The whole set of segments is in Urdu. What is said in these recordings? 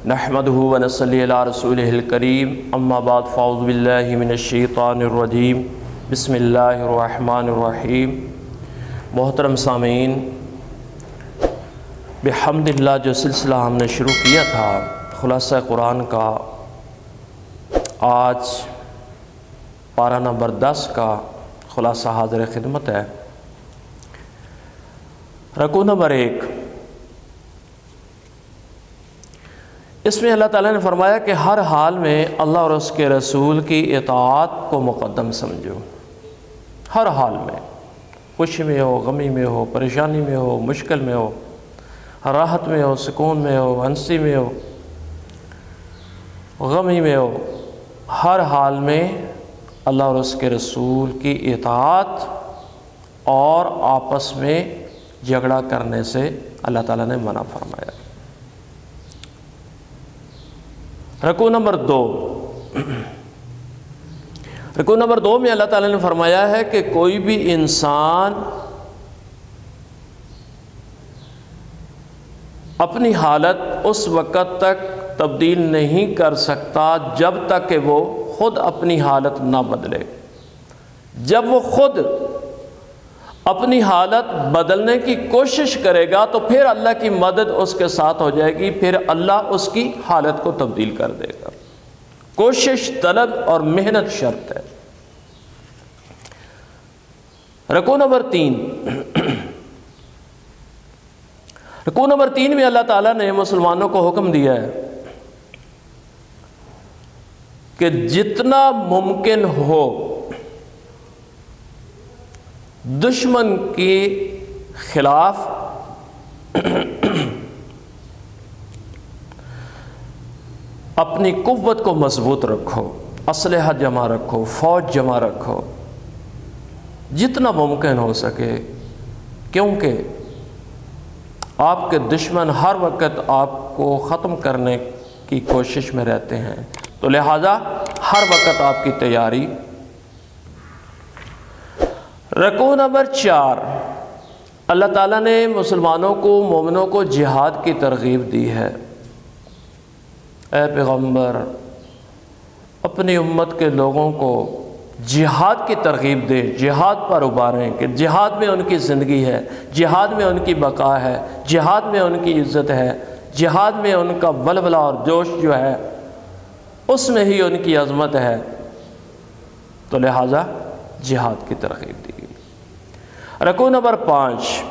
نحمدہ ونصلی علی رسولہ الکریم اما بعد فاعوذ باللہ من الشیطان الرجیم بسم اللہ الرحمن الرحیم۔ محترم سامعین، بحمد اللہ جو سلسلہ ہم نے شروع کیا تھا خلاصہ قرآن کا، آج پارہ نمبر 10 کا خلاصہ حاضر خدمت ہے۔ رکوع نمبر 1، اس میں اللہ تعالیٰ نے فرمایا کہ ہر حال میں اللہ اور اس کے رسول کی اطاعت کو مقدم سمجھو۔ ہر حال میں، خوشی میں ہو، غمی میں ہو، پریشانی میں ہو، مشکل میں ہو، راحت میں ہو، سکون میں ہو، ہنسی میں ہو، غمی میں ہو، ہر حال میں اللہ اور اس کے رسول کی اطاعت اور آپس میں جھگڑا کرنے سے اللہ تعالیٰ نے منع فرمایا۔ رکوع نمبر 2، رکوع نمبر 2 میں اللہ تعالیٰ نے فرمایا ہے کہ کوئی بھی انسان اپنی حالت اس وقت تک تبدیل نہیں کر سکتا جب تک کہ وہ خود اپنی حالت نہ بدلے۔ جب وہ خود اپنی حالت بدلنے کی کوشش کرے گا تو پھر اللہ کی مدد اس کے ساتھ ہو جائے گی، پھر اللہ اس کی حالت کو تبدیل کر دے گا۔ کوشش، طلب اور محنت شرط ہے۔ رکوع نمبر 3، رکوع نمبر 3 میں اللہ تعالیٰ نے مسلمانوں کو حکم دیا ہے کہ جتنا ممکن ہو دشمن کے خلاف اپنی قوت کو مضبوط رکھو، اسلحہ جمع رکھو، فوج جمع رکھو جتنا ممکن ہو سکے، کیونکہ آپ کے دشمن ہر وقت آپ کو ختم کرنے کی کوشش میں رہتے ہیں، تو لہذا ہر وقت آپ کی تیاری۔ رکوع نمبر 4، اللہ تعالیٰ نے مسلمانوں کو، مومنوں کو جہاد کی ترغیب دی ہے۔ اے پیغمبر، اپنی امت کے لوگوں کو جہاد کی ترغیب دیں، جہاد پر ابھاریں کہ جہاد میں ان کی زندگی ہے، جہاد میں ان کی بقا ہے، جہاد میں ان کی عزت ہے، جہاد میں ان کا ولولہ اور جوش جو ہے اس میں ہی ان کی عظمت ہے، تو لہٰذا جہاد کی ترغیب دی گئی۔ رکوع نمبر 5،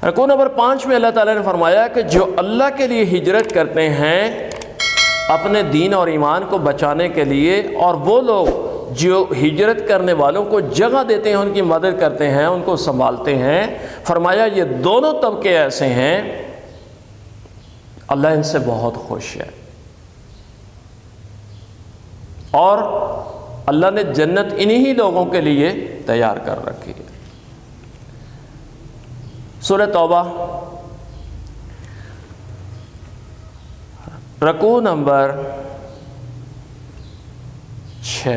رکوع نمبر 5 میں اللہ تعالیٰ نے فرمایا کہ جو اللہ کے لیے ہجرت کرتے ہیں اپنے دین اور ایمان کو بچانے کے لیے، اور وہ لوگ جو ہجرت کرنے والوں کو جگہ دیتے ہیں، ان کی مدد کرتے ہیں، ان کو سنبھالتے ہیں، فرمایا یہ دونوں طبقے ایسے ہیں اللہ ان سے بہت خوش ہے، اور اللہ نے جنت انہی لوگوں کے لیے تیار کر رکھی ہے۔ سورہ توبہ رکوع نمبر 6،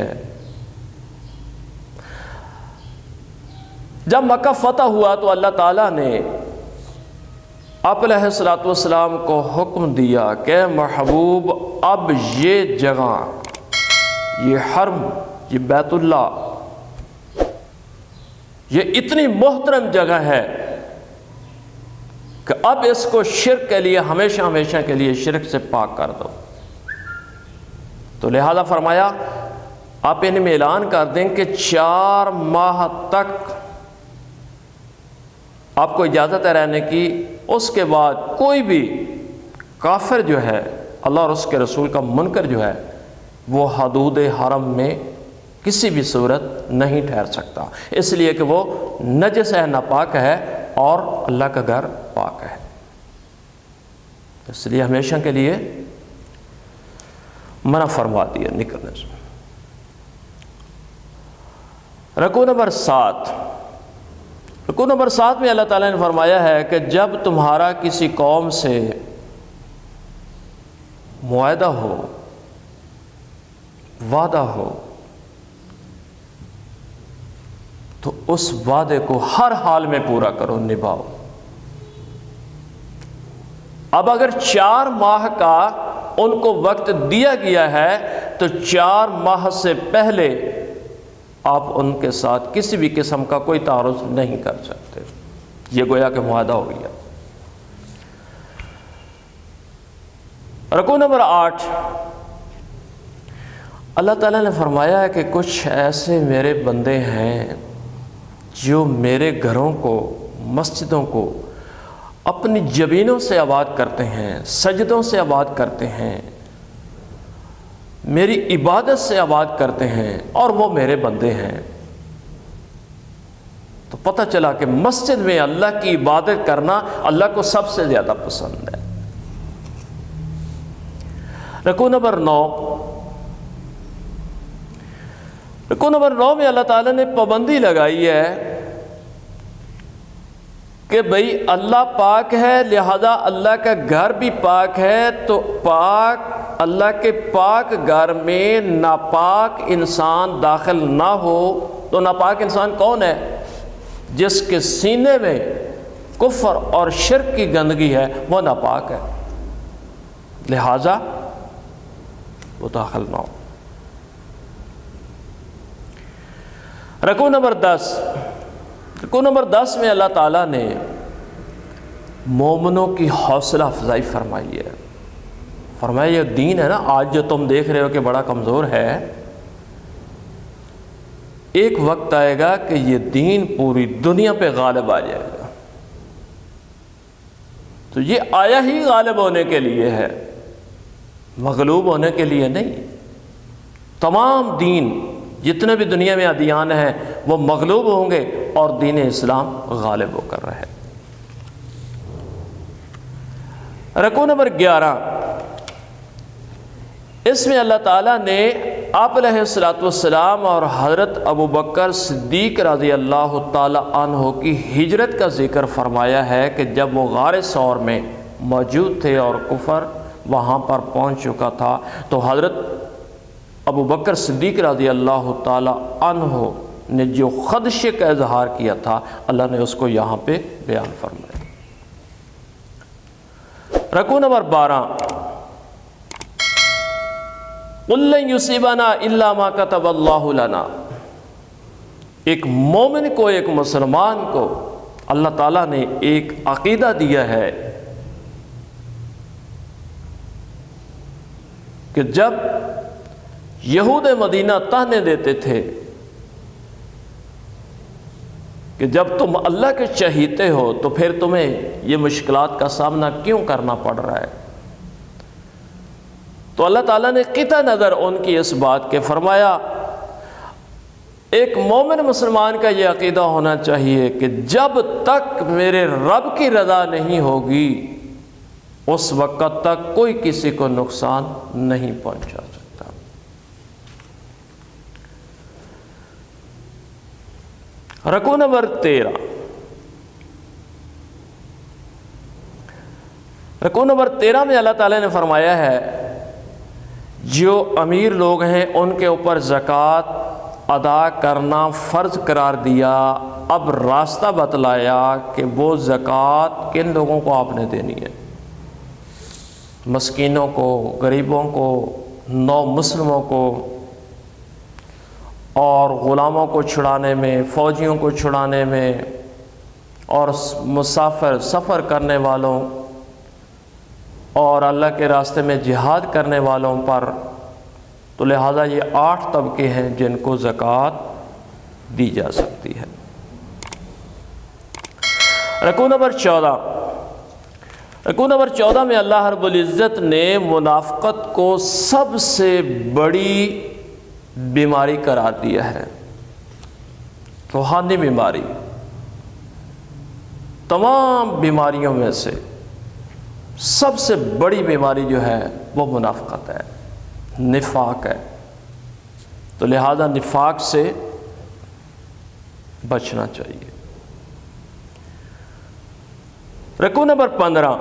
جب مکہ فتح ہوا تو اللہ تعالیٰ نے آپ علیہ الصلوۃ والسلام کو حکم دیا کہ محبوب اب یہ جگہ، یہ حرم، یہ بیت اللہ، یہ اتنی محترم جگہ ہے کہ اب اس کو شرک کے لیے ہمیشہ ہمیشہ کے لیے شرک سے پاک کر دو۔ تو لہذا فرمایا آپ ان میں اعلان کر دیں کہ 4 ماہ تک آپ کو اجازت ہے رہنے کی، اس کے بعد کوئی بھی کافر جو ہے اللہ اور اس کے رسول کا منکر جو ہے وہ حدود حرم میں کسی بھی صورت نہیں ٹھہر سکتا، اس لیے کہ وہ نجس ہے، ناپاک ہے، اور اللہ کا گھر پاک ہے، اس لیے ہمیشہ کے لیے منع فرما دیا نکلنے سے۔ رکوع نمبر 7، رکوع نمبر 7 میں اللہ تعالیٰ نے فرمایا ہے کہ جب تمہارا کسی قوم سے معاہدہ ہو، وعدہ ہو، تو اس وعدے کو ہر حال میں پورا کرو، نبھاؤ۔ اب اگر 4 ماہ کا ان کو وقت دیا گیا ہے تو 4 ماہ سے پہلے آپ ان کے ساتھ کسی بھی قسم کا کوئی تعارض نہیں کر سکتے. یہ گویا کہ معاہدہ ہو گیا. رکوع نمبر 8، اللہ تعالیٰ نے فرمایا ہے کہ کچھ ایسے میرے بندے ہیں جو میرے گھروں کو، مسجدوں کو اپنی جبینوں سے آباد کرتے ہیں، سجدوں سے آباد کرتے ہیں، میری عبادت سے آباد کرتے ہیں، اور وہ میرے بندے ہیں. تو پتہ چلا کہ مسجد میں اللہ کی عبادت کرنا اللہ کو سب سے زیادہ پسند ہے. رکوع نمبر 9، رکوع نمبر 9 میں اللہ تعالیٰ نے پابندی لگائی ہے کہ بھئی اللہ پاک ہے، لہذا اللہ کا گھر بھی پاک ہے، تو پاک اللہ کے پاک گھر میں ناپاک انسان داخل نہ ہو. تو ناپاک انسان کون ہے؟ جس کے سینے میں کفر اور شرک کی گندگی ہے، وہ ناپاک ہے، لہذا وہ داخل نہ ہو. رکوع نمبر 10، رکوع نمبر 10 میں اللہ تعالیٰ نے مومنوں کی حوصلہ افزائی فرمائی ہے. فرمایا یہ دین ہے نا آج جو تم دیکھ رہے ہو کہ بڑا کمزور ہے، ایک وقت آئے گا کہ یہ دین پوری دنیا پہ غالب آ جائے گا. تو یہ آیا ہی غالب ہونے کے لیے ہے، مغلوب ہونے کے لیے نہیں. تمام دین جتنے بھی دنیا میں ادیان ہیں وہ مغلوب ہوں گے اور دین اسلام غالب ہو کر رہے. رکوع نمبر 11، اس میں اللہ تعالیٰ نے آپ علیہ الصلوۃ والسلام اور حضرت ابو بکر صدیق رضی اللہ تعالیٰ عنہ کی ہجرت کا ذکر فرمایا ہے کہ جب وہ غار ثور میں موجود تھے اور کفر وہاں پر پہنچ چکا تھا، تو حضرت ابو بکر صدیق رضی اللہ تعالیٰ عنہ نے جو خدشے کا اظہار کیا تھا اللہ نے اس کو یہاں پہ بیان فرمایا. رکوع نمبر 12، قُل لَن يُصِيبَنَا إِلَّا مَا كَتَبَ اللَّهُ لَنَا. ایک مومن کو، ایک مسلمان کو اللہ تعالیٰ نے ایک عقیدہ دیا ہے کہ جب یہود مدینہ طعنے دیتے تھے کہ جب تم اللہ کے چہیتے ہو تو پھر تمہیں یہ مشکلات کا سامنا کیوں کرنا پڑ رہا ہے، تو اللہ تعالیٰ نے قطع نظر ان کی اس بات کے فرمایا ایک مومن مسلمان کا یہ عقیدہ ہونا چاہیے کہ جب تک میرے رب کی رضا نہیں ہوگی اس وقت تک کوئی کسی کو نقصان نہیں پہنچا سکتا. رکوع نمبر 13، رکوع نمبر 13 میں اللہ تعالیٰ نے فرمایا ہے جو امیر لوگ ہیں ان کے اوپر زکوٰۃ ادا کرنا فرض قرار دیا، اب راستہ بتلایا کہ وہ زکوٰۃ کن لوگوں کو آپ نے دینی ہے. مسکینوں کو، غریبوں کو، نو مسلموں کو، اور غلاموں کو چھڑانے میں، فوجیوں کو چھڑانے میں، اور مسافر سفر کرنے والوں اور اللہ کے راستے میں جہاد کرنے والوں پر. تو لہذا یہ 8 طبقے ہیں جن کو زکوٰۃ دی جا سکتی ہے. رکوع نمبر 14، رکوع نمبر 14 میں اللہ رب العزت نے منافقت کو سب سے بڑی بیماری قرار دیا ہے. روحانی بیماری، تمام بیماریوں میں سے سب سے بڑی بیماری جو ہے وہ منافقت ہے، نفاق ہے. تو لہذا نفاق سے بچنا چاہیے. رکوع نمبر 15،